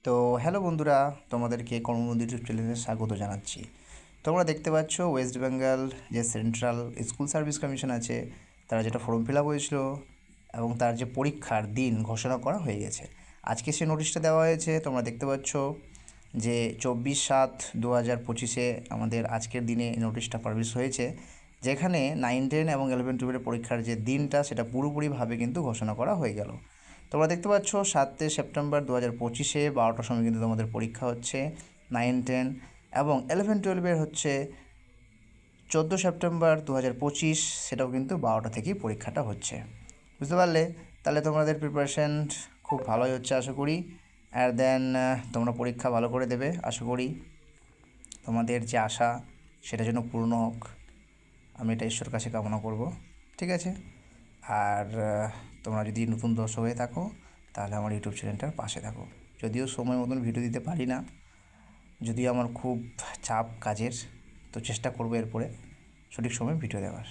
তো হ্যালো বন্ধুরা, তোমাদেরকে কর্মবন্ধু ইউটিউব চ্যানেলে স্বাগত জানাচ্ছি। তোমরা দেখতে পাচ্ছ ওয়েস্ট বেঙ্গল যে সেন্ট্রাল স্কুল সার্ভিস কমিশন আছে, তারা যেটা ফর্ম ফিল আপ হয়েছিল এবং তার যে পরীক্ষার দিন ঘোষণা করা হয়ে গেছে। আজকে সে নোটিশটা দেওয়া হয়েছে, তোমরা দেখতে পাচ্ছ যে 24/7/2025 আমাদের আজকের দিনে নোটিশটা পাবলিশ হয়েছে, যেখানে 9, 10 এবং 11, 12 পরীক্ষার যে দিনটা সেটা পুরোপুরিভাবে কিন্তু ঘোষণা করা হয়ে গেল। তোমরা দেখতে পাচ্ছ 7 সেপ্টেম্বর 2025 12টার সময় কিন্তু তোমাদের পরীক্ষা হচ্ছে 9, 10 এবং 11, 12 হচ্ছে 14 সেপ্টেম্বর 2025, সেটাও কিন্তু 12টা থেকেই পরীক্ষাটা হচ্ছে। বুঝতে পারলে? তাহলে তোমাদের প্রিপারেশান খুব ভালোই হচ্ছে আশা করি। আর দেন তোমরা পরীক্ষা ভালো করে দেবে আশা করি। তোমাদের যে আশা সেটা যেন পূর্ণ হোক, আমি এটা ঈশ্বর কাছে কামনা করব। ঠিক আছে? আর তোমরা যদি নতুন দর্শক হয়ে থাকো তাহলে আমার ইউটিউব চ্যানেলটার পাশে থাকো। যদিও সময় মতন ভিডিও দিতে পারি না, যদিও আমার খুব চাপ কাজের, তো চেষ্টা করবো এরপরে সঠিক সময় ভিডিও দেওয়ার।